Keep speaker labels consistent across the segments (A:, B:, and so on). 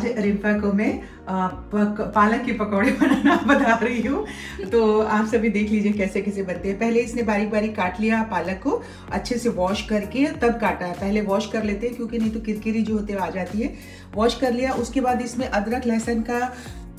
A: आज रिम्पा को मैं पालक के पकौड़े बनाना बता रही हूँ। तो आप सभी देख लीजिए कैसे कैसे बनते हैं। पहले इसने बारीक बारीक काट लिया पालक को, अच्छे से वॉश करके तब काटा है। पहले वॉश कर लेते हैं क्योंकि नहीं तो किरकिरी जो होते हैं आ जाती है। वॉश कर लिया, उसके बाद इसमें अदरक लहसुन का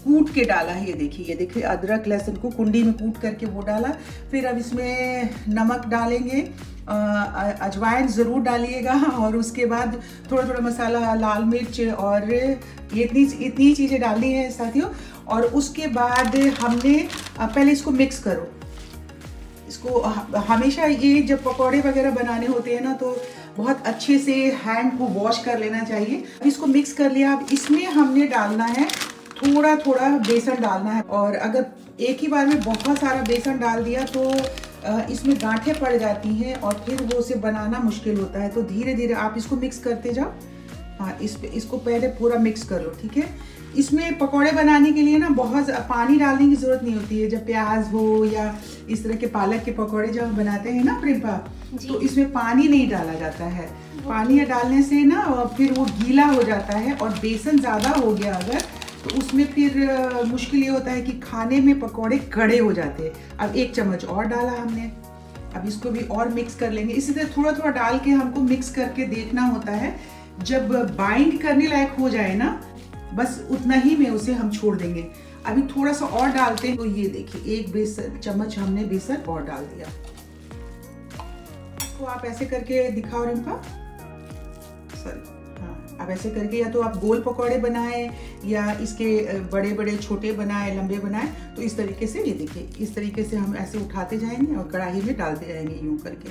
A: कूट के डाला है। ये देखिए अदरक लहसुन को कुंडी में कूट करके वो डाला। फिर अब इसमें नमक डालेंगे, अजवाइन ज़रूर डालिएगा, और उसके बाद थोड़ा थोड़ा मसाला, लाल मिर्च, और ये इतनी चीज़ें डालनी है साथियों। और उसके बाद हमने पहले इसको मिक्स करो। इसको हमेशा ये जब पकौड़े वगैरह बनाने होते हैं ना तो बहुत अच्छे से हैंड को वॉश कर लेना चाहिए। इसको मिक्स कर लिया। अब इसमें हमने डालना है थोड़ा थोड़ा बेसन डालना है, और अगर एक ही बार में बहुत सारा बेसन डाल दिया तो इसमें गांठें पड़ जाती हैं और फिर वो उसे बनाना मुश्किल होता है। तो धीरे धीरे आप इसको मिक्स करते जाओ। हाँ, इसको पहले पूरा मिक्स कर लो, ठीक है। इसमें पकौड़े बनाने के लिए ना बहुत पानी डालने की ज़रूरत नहीं होती है। जब प्याज हो या इस तरह के पालक के पकौड़े जब हम बनाते हैं ना प्रिंपा, तो इसमें पानी नहीं डाला जाता है। पानी डालने से ना फिर वो गीला हो जाता है, और बेसन ज़्यादा हो गया अगर तो उसमें फिर मुश्किल ये होता है कि खाने में पकौड़े कड़े हो जाते हैं। अब 1 चम्मच और डाला हमने। अब इसको भी और मिक्स कर लेंगे। इसी तरह थोड़ा थोड़ा डाल के हमको मिक्स करके देखना होता है। जब बाइंड करने लायक हो जाए ना, बस उतना ही में उसे हम छोड़ देंगे। अभी थोड़ा सा और डालते हैं। तो ये देखिए 1 चम्मच हमने बेसन और डाल दिया। तो आप ऐसे करके दिखाओ रिम्पा। सॉरी, अब ऐसे करके या तो आप गोल पकौड़े बनाएं या इसके बड़े बड़े छोटे बनाएं, लंबे बनाएं। तो इस तरीके से ये देखिए, इस तरीके से हम ऐसे उठाते जाएंगे और कढ़ाई में डालते जाएंगे यूं करके।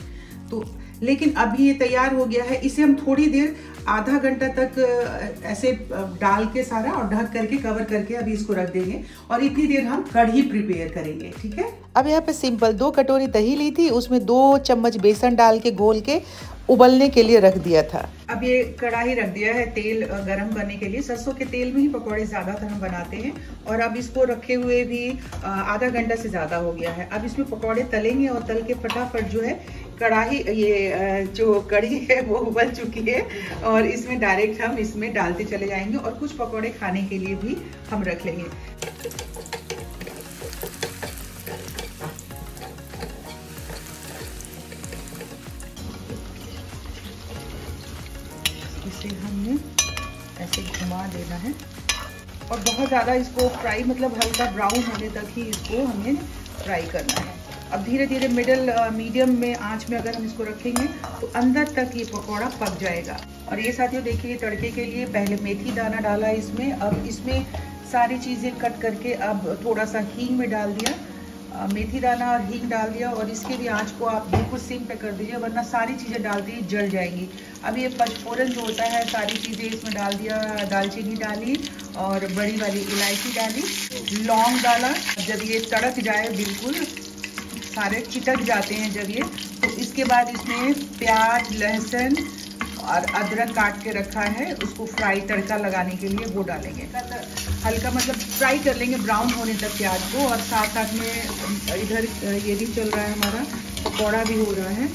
A: तो लेकिन अभी ये तैयार हो गया है। इसे हम थोड़ी देर, आधा घंटा तक ऐसे डाल के सारा और ढक करके कवर करके अभी इसको रख देंगे, और इतनी देर हम कढ़ी प्रिपेयर करेंगे, ठीक है।
B: अब यहाँ पे सिंपल 2 कटोरी दही ली थी, उसमें 2 चम्मच बेसन डाल के घोल के उबलने के लिए रख दिया था।
A: अब ये कढ़ाई रख दिया है तेल गरम करने के लिए। सरसों के तेल में ही पकौड़े ज़्यादातर हम बनाते हैं, और अब इसको रखे हुए भी आधा घंटा से ज़्यादा हो गया है। अब इसमें पकौड़े तलेंगे, और तल के फटाफट जो है कढ़ाई, ये जो कढ़ी है वो उबल चुकी है, और इसमें डायरेक्ट हम इसमें डालते चले जाएंगे, और कुछ पकौड़े खाने के लिए भी हम रख लेंगे। इसे हमने ऐसे घुमा देना है, और बहुत ज़्यादा इसको फ्राई, मतलब हल्का ब्राउन होने तक ही इसको हमें फ्राई करना है। अब धीरे धीरे मीडियम में आंच में अगर हम इसको रखेंगे तो अंदर तक ये पकौड़ा पक जाएगा। और ये साथियों देखिए, तड़के के लिए पहले मेथी दाना डाला इसमें। अब इसमें सारी चीज़ें कट करके अब थोड़ा सा हींग में डाल दिया, मेथी दाना और हींग डाल दिया, और इसके भी आंच को आप बिल्कुल सिम पे कर दीजिए, वरना सारी चीज़ें डालते ही जल जाएंगी। अब ये पचफोरन जो होता है, सारी चीज़ें इसमें डाल दिया। दालचीनी डाली और बड़ी वाली इलायची डाली, लौंग डाला। जब ये तड़क जाए, बिल्कुल सारे चिटक जाते हैं जब ये, तो इसके बाद इसमें प्याज, लहसुन और अदरक काट के रखा है, उसको फ्राई तड़का लगाने के लिए वो डालेंगे। हल्का मतलब फ्राई कर लेंगे ब्राउन होने तक प्याज को, और साथ साथ में इधर ये भी चल रहा है, हमारा पकौड़ा भी हो रहा है।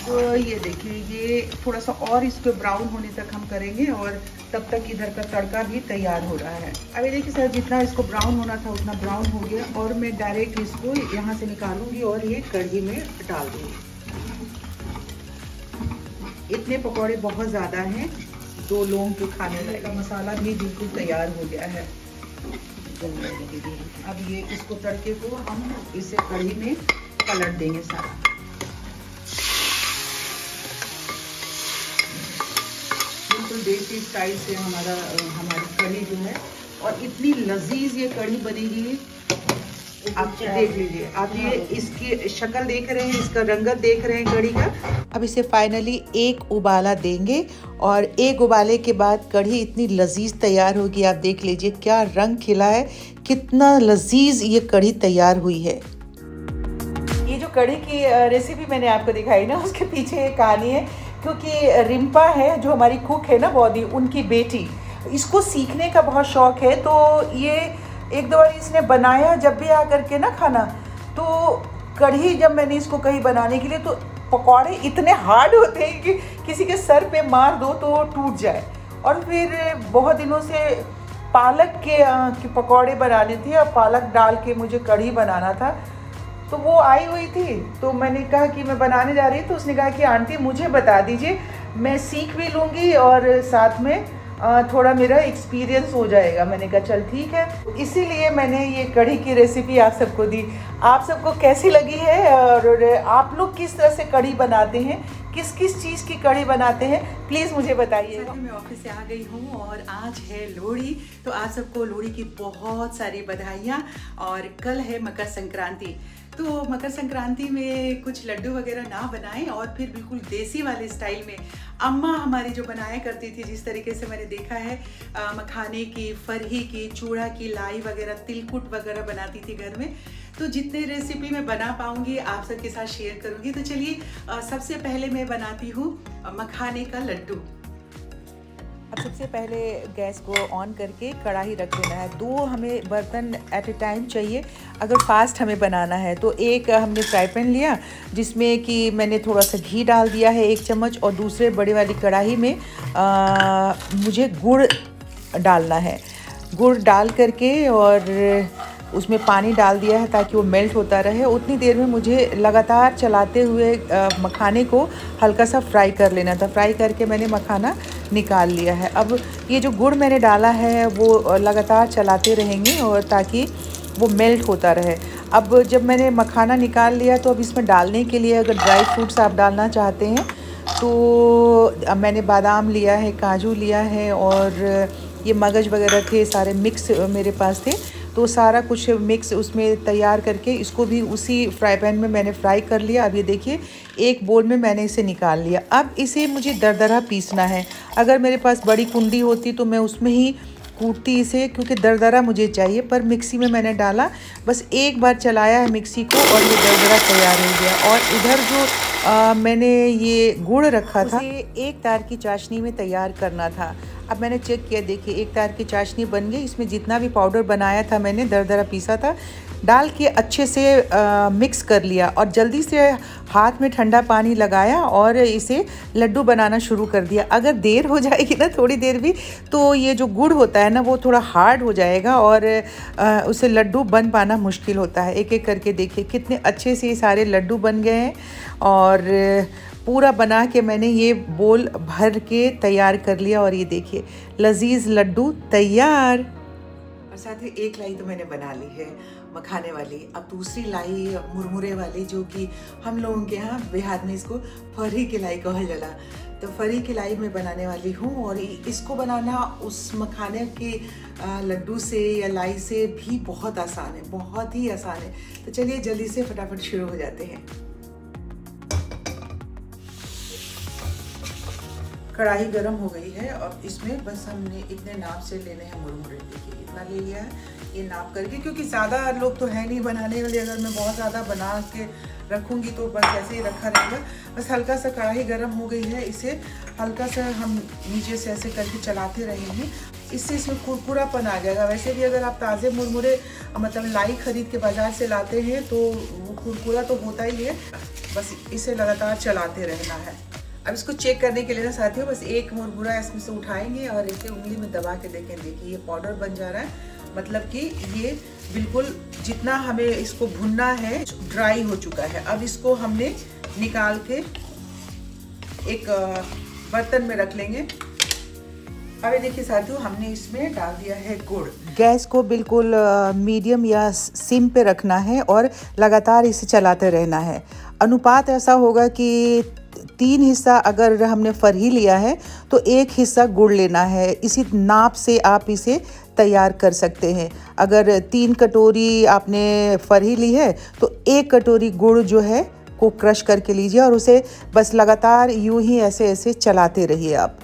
A: तो ये देखिए, ये थोड़ा सा और इसको ब्राउन होने तक हम करेंगे, और तब तक इधर का तड़का भी तैयार हो रहा है। अभी देखिए सर, जितना इसको ब्राउन होना था उतना ब्राउन हो गया, और मैं डायरेक्ट इसको यहाँ से निकालूंगी और ये कढ़ी में डाल दूंगी। इतने पकौड़े बहुत ज़्यादा हैं, 2 लोगों के खाने का मसाला भी बिल्कुल तैयार हो गया है। अब ये इसको तड़के को हम इसे कढ़ी में पलट देंगे सारा। बिल्कुल देसी स्टाइल से हमारी कढ़ी जो है, और इतनी लजीज ये कढ़ी बनेगी, आप देख लीजिए। आप ये इसकी शक्ल देख रहे हैं, इसका रंगत देख रहे हैं कढ़ी का।
B: अब इसे फाइनली 1 उबाला देंगे, और 1 उबाले के बाद कढ़ी इतनी लजीज तैयार होगी। आप देख लीजिए क्या रंग खिला है, कितना लजीज ये कढ़ी तैयार हुई है।
A: ये जो कढ़ी की रेसिपी मैंने आपको दिखाई ना, उसके पीछे एक कहानी है। क्योंकि रिम्पा है जो हमारी कुक है ना बॉदी, उनकी बेटी, इसको सीखने का बहुत शौक है। तो ये 1-2 बार इसने बनाया जब भी आकर के ना खाना, तो कढ़ी जब मैंने इसको कही बनाने के लिए, तो पकौड़े इतने हार्ड होते हैं कि किसी के सर पे मार दो तो टूट जाए। और फिर बहुत दिनों से पालक के पकौड़े बनाने थे और पालक डाल के मुझे कढ़ी बनाना था। तो वो आई हुई थी, तो मैंने कहा कि मैं बनाने जा रही, तो उसने कहा कि आंटी मुझे बता दीजिए, मैं सीख भी लूँगी और साथ में थोड़ा मेरा एक्सपीरियंस हो जाएगा। मैंने कहा चल ठीक है, इसीलिए मैंने ये कढ़ी की रेसिपी आप सबको दी। आप सबको कैसी लगी है और आप लोग किस तरह से कढ़ी बनाते हैं, किस किस चीज़ की कढ़ी बनाते हैं, प्लीज़ मुझे बताइए। मैं ऑफिस से आ गई हूँ और आज है लोहड़ी, तो आप सबको लोहड़ी की बहुत सारी बधाइयाँ। और कल है मकर संक्रांति, तो मकर संक्रांति में कुछ लड्डू वगैरह ना बनाएं और फिर बिल्कुल देसी वाले स्टाइल में अम्मा हमारी जो बनाया करती थी, जिस तरीके से मैंने देखा है मखाने की, फरही की, चूड़ा की, लाई वगैरह, तिलकुट वगैरह बनाती थी घर में। तो जितने रेसिपी मैं बना पाऊंगी आप सबके साथ शेयर करूंगी। तो चलिए सबसे पहले मैं बनाती हूँ मखाने का लड्डू।
B: अब सबसे पहले गैस को ऑन करके कढ़ाई रख देना है। 2 हमें बर्तन एट ए टाइम चाहिए अगर फास्ट हमें बनाना है। तो एक हमने फ्राई पैन लिया जिसमें कि मैंने थोड़ा सा घी डाल दिया है 1 चम्मच, और दूसरे बड़ी वाली कढ़ाई में मुझे गुड़ डालना है। गुड़ डाल करके और उसमें पानी डाल दिया है ताकि वो मेल्ट होता रहे। उतनी देर में मुझे लगातार चलाते हुए मखाने को हल्का सा फ्राई कर लेना था। फ्राई करके मैंने मखाना निकाल लिया है। अब ये जो गुड़ मैंने डाला है वो लगातार चलाते रहेंगे और ताकि वो मेल्ट होता रहे। अब जब मैंने मखाना निकाल लिया तो अब इसमें डालने के लिए अगर ड्राई फ्रूट्स आप डालना चाहते हैं तो मैंने बादाम लिया है, काजू लिया है और ये मगज वगैरह थे, सारे मिक्स मेरे पास थे। तो सारा कुछ मिक्स उसमें तैयार करके इसको भी उसी फ्राई पैन में मैंने फ्राई कर लिया। अब ये देखिए एक बोल में मैंने इसे निकाल लिया। अब इसे मुझे दरदरा पीसना है। अगर मेरे पास बड़ी कुंडी होती तो मैं उसमें ही कूटती इसे, क्योंकि दरदरा मुझे चाहिए, पर मिक्सी में मैंने डाला, बस एक बार चलाया है मिक्सी को और ये दरदरा तैयार हो गया। और इधर जो मैंने ये गुड़ रखा था उसे 1 तार की चाशनी में तैयार करना था। अब मैंने चेक किया, देखिए 1 तार की चाशनी बन गई। इसमें जितना भी पाउडर बनाया था मैंने दरदरा पीसा था डाल के अच्छे से मिक्स कर लिया और जल्दी से हाथ में ठंडा पानी लगाया और इसे लड्डू बनाना शुरू कर दिया। अगर देर हो जाएगी ना थोड़ी देर भी, तो ये जो गुड़ होता है ना वो थोड़ा हार्ड हो जाएगा और उसे लड्डू बन पाना मुश्किल होता है। एक एक करके देखिए कितने अच्छे से ये सारे लड्डू बन गए हैं और पूरा बना के मैंने ये बोल भर के तैयार कर लिया। और ये देखिए लजीज लड्डू तैयार।
A: और साथ ही एक लाई तो मैंने बना ली है मखाने वाली। अब दूसरी लाई मुरमुरे वाली, जो कि हम लोगों के यहाँ बिहार में इसको फरी की लाई कहा जाला। तो फरी की लाई मैं बनाने वाली हूँ और इसको बनाना उस मखाने के लड्डू से या लाई से भी बहुत आसान है, बहुत ही आसान है। तो चलिए जल्दी से फटाफट शुरू हो जाते हैं। कढ़ाई गरम हो गई है और इसमें बस हमने इतने नाप से लेने हैं मुरमुरे। देखिए इतना ले लिया है ये नाप करके, क्योंकि ज़्यादा लोग तो है नहीं बनाने वाले। अगर मैं बहुत ज़्यादा बना के रखूँगी तो बस ऐसे ही रखा रहेगा। बस हल्का सा कढ़ाई गरम हो गई है, इसे हल्का सा हम नीचे से ऐसे करके चलाते रहेंगे, इससे इसमें कुरकुरापन आ जाएगा। वैसे भी अगर आप ताज़े मुरमुरे मतलब लाई खरीद के बाज़ार से लाते हैं तो वो कुरकुरा तो होता ही है। बस इसे लगातार चलाते रहना है। अब इसको चेक करने के लिए ना साथियों, बस एक मुरमुरा इसमें से उठाएंगे और इसे उंगली में दबा के देखें। देखिए ये पाउडर बन जा रहा है, मतलब कि ये बिल्कुल जितना हमें इसको भुनना है ड्राई हो चुका है। अब इसको हमने निकाल के एक बर्तन में रख लेंगे। अब ये देखिए साथियों हमने इसमें डाल दिया है गुड़।
B: गैस को बिल्कुल मीडियम या सिम पे रखना है और लगातार इसे चलाते रहना है। अनुपात ऐसा होगा कि 3 हिस्सा अगर हमने फरही लिया है तो 1 हिस्सा गुड़ लेना है। इसी नाप से आप इसे तैयार कर सकते हैं। अगर 3 कटोरी आपने फरही ली है तो 1 कटोरी गुड़ जो है को क्रश करके लीजिए और उसे बस लगातार यूं ही ऐसे ऐसे चलाते रहिए। आप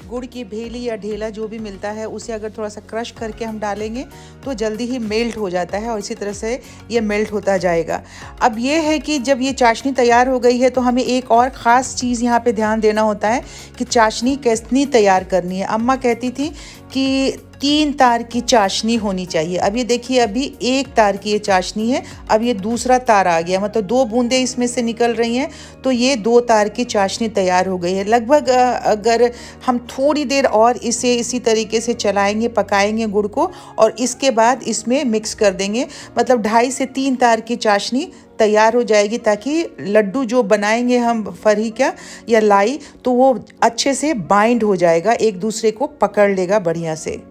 B: गुड़ की भेली या ढेला जो भी मिलता है उसे अगर थोड़ा सा क्रश करके हम डालेंगे तो जल्दी ही मेल्ट हो जाता है और इसी तरह से ये मेल्ट होता जाएगा। अब ये है कि जब ये चाशनी तैयार हो गई है तो हमें एक और ख़ास चीज़ यहाँ पे ध्यान देना होता है कि चाशनी कितनी तैयार करनी है। अम्मा कहती थी कि 3 तार की चाशनी होनी चाहिए। अब ये देखिए, अभी 1 तार की ये चाशनी है, अब ये दूसरा तार आ गया, मतलब 2 बूंदें इसमें से निकल रही हैं, तो ये 2 तार की चाशनी तैयार हो गई है। लगभग अगर हम थोड़ी देर और इसे इसी तरीके से चलाएंगे, पकाएंगे गुड़ को, और इसके बाद इसमें मिक्स कर देंगे, मतलब 2.5 से 3 तार की चाशनी तैयार हो जाएगी, ताकि लड्डू जो बनाएंगे हम फरही का या लाई, तो वो अच्छे से बाइंड हो जाएगा, एक दूसरे को पकड़ लेगा बढ़िया से।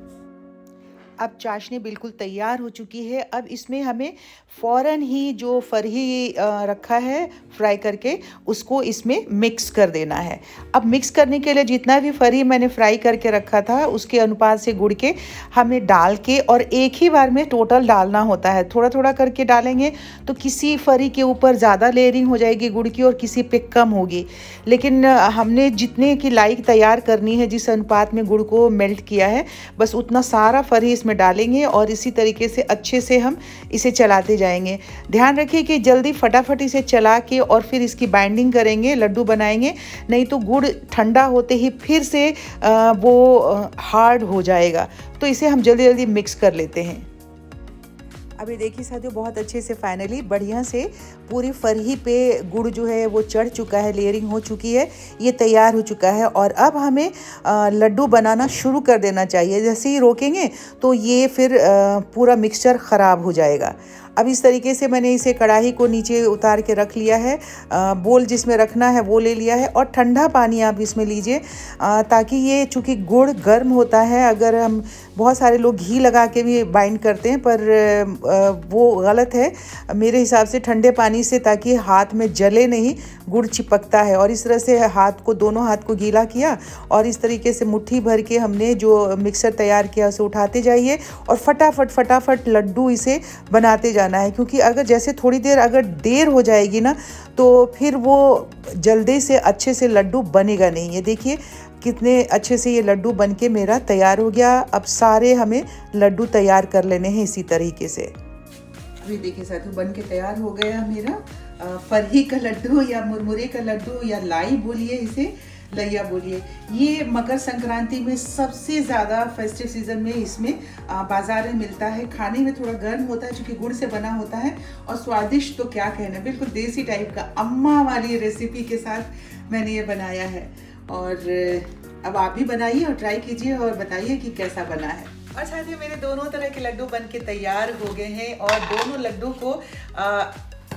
B: अब चाशनी बिल्कुल तैयार हो चुकी है। अब इसमें हमें फ़ौरन ही जो फरही रखा है फ्राई करके, उसको इसमें मिक्स कर देना है। अब मिक्स करने के लिए जितना भी फरही मैंने फ्राई करके रखा था, उसके अनुपात से गुड़ के हमें डाल के, और एक ही बार में टोटल डालना होता है। थोड़ा थोड़ा करके डालेंगे तो किसी फरही के ऊपर ज़्यादा लेयरिंग हो जाएगी गुड़ की और किसी पे कम होगी। लेकिन हमने जितने की लाई तैयार करनी है, जिस अनुपात में गुड़ को मेल्ट किया है, बस उतना सारा फरही इसमें डालेंगे और इसी तरीके से अच्छे से हम इसे चलाते जाएंगे। ध्यान रखिए कि जल्दी फटाफट इसे चला के और फिर इसकी बाइंडिंग करेंगे, लड्डू बनाएंगे, नहीं तो गुड़ ठंडा होते ही फिर से वो हार्ड हो जाएगा। तो इसे हम जल्दी जल्दी मिक्स कर लेते हैं। अभी देखिए साथियों, बहुत अच्छे से फाइनली बढ़िया से पूरी फरही पे गुड़ जो है वो चढ़ चुका है, लेयरिंग हो चुकी है, ये तैयार हो चुका है। और अब हमें लड्डू बनाना शुरू कर देना चाहिए। जैसे ही रोकेंगे तो ये फिर पूरा मिक्सचर ख़राब हो जाएगा। अब इस तरीके से मैंने इसे कढ़ाई को नीचे उतार के रख लिया है, बोल जिसमें रखना है वो ले लिया है, और ठंडा पानी आप इसमें लीजिए, ताकि ये, चूँकि गुड़ गर्म होता है, अगर हम बहुत सारे लोग घी लगा के भी बाइंड करते हैं, पर वो गलत है मेरे हिसाब से, ठंडे पानी से, ताकि हाथ में जले नहीं, गुड़ चिपकता है। और इस तरह से हाथ को, दोनों हाथ को गीला किया और इस तरीके से मुट्ठी भर के हमने जो मिक्सर तैयार किया उसे उठाते जाइए और फटाफट लड्डू इसे बनाते जाना है। क्योंकि अगर जैसे थोड़ी देर अगर देर हो जाएगी ना, तो फिर वो जल्दी से अच्छे से लड्डू बनेगा नहीं। ये देखिए कितने अच्छे से ये लड्डू बनके मेरा तैयार हो गया। अब सारे हमें लड्डू तैयार कर लेने हैं इसी तरीके से।
A: अभी देखिए साथियों, बन के तैयार हो गया मेरा फरही का लड्डू, या मुरमुरे का लड्डू, या लाई बोलिए इसे, लैया बोलिए। ये मकर संक्रांति में सबसे ज़्यादा फेस्टिव सीजन में इसमें बाजार में मिलता है। खाने में थोड़ा गर्म होता है क्योंकि गुड़ से बना होता है, और स्वादिष्ट तो क्या कहना, बिल्कुल देसी टाइप का अम्मा वाली रेसिपी के साथ मैंने ये बनाया है। और अब आप भी बनाइए और ट्राई कीजिए और बताइए कि कैसा बना है। और साथियों, मेरे दोनों तरह के लड्डू बन के तैयार हो गए हैं और दोनों लड्डू को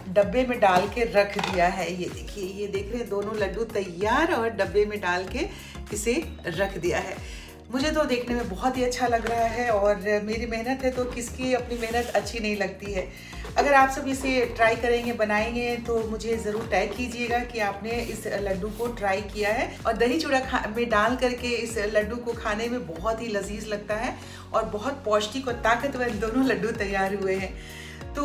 A: डब्बे में डाल के रख दिया है। ये देखिए, ये देख रहे हैं, दोनों लड्डू तैयार और डब्बे में डाल के इसे रख दिया है। मुझे तो देखने में बहुत ही अच्छा लग रहा है, और मेरी मेहनत है तो किसकी अपनी मेहनत अच्छी नहीं लगती है। अगर आप सब इसे ट्राई करेंगे, बनाएंगे, तो मुझे ज़रूर टैग कीजिएगा कि आपने इस लड्डू को ट्राई किया है। और दही चूड़ा में डाल करके इस लड्डू को खाने में बहुत ही लजीज लगता है, और बहुत पौष्टिक और ताकतवर दोनों लड्डू तैयार हुए हैं। तो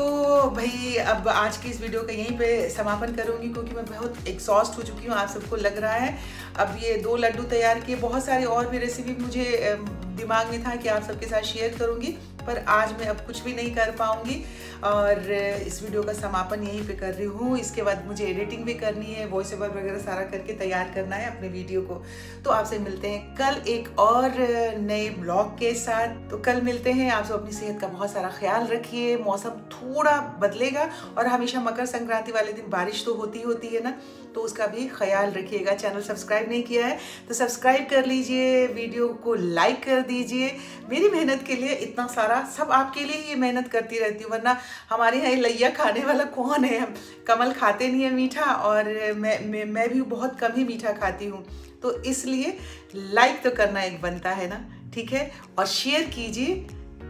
A: भाई, अब आज की इस वीडियो का यहीं पे समापन करूंगी, क्योंकि मैं बहुत एग्जॉस्ट हो चुकी हूँ, आप सबको लग रहा है। अब ये 2 लड्डू तैयार किए, बहुत सारी और भी रेसिपी मुझे दिमाग में था कि आप सबके साथ शेयर करूंगी, पर आज मैं अब कुछ भी नहीं कर पाऊंगी, और इस वीडियो का समापन यहीं पे कर रही हूँ। इसके बाद मुझे एडिटिंग भी करनी है, वॉइस ओवर वगैरह सारा करके तैयार करना है अपने वीडियो को। तो आपसे मिलते हैं कल एक और नए ब्लॉग के साथ। तो कल मिलते हैं। आप सब अपनी सेहत का बहुत सारा ख्याल रखिए। मौसम थोड़ा बदलेगा, और हमेशा मकर संक्रांति वाले दिन बारिश तो होती है ना, तो उसका भी ख्याल रखिएगा। चैनल सब्सक्राइब नहीं किया है तो सब्सक्राइब कर लीजिए, वीडियो को लाइक कर दीजिए। मेरी मेहनत के लिए इतना सारा, सब आपके लिए ही मेहनत करती रहती हूँ, वरना हमारे यहाँ लैया खाने वाला कौन है। कमल खाते नहीं है मीठा, और मैं भी बहुत कम ही मीठा खाती हूँ, तो इसलिए लाइक तो करना एक बनता है ना, ठीक है, और शेयर कीजिए।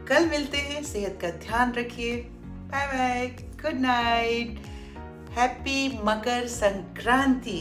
A: कल मिलते हैं, सेहत का ध्यान रखिए। Bye bye, good night, happy Makar Sankranti.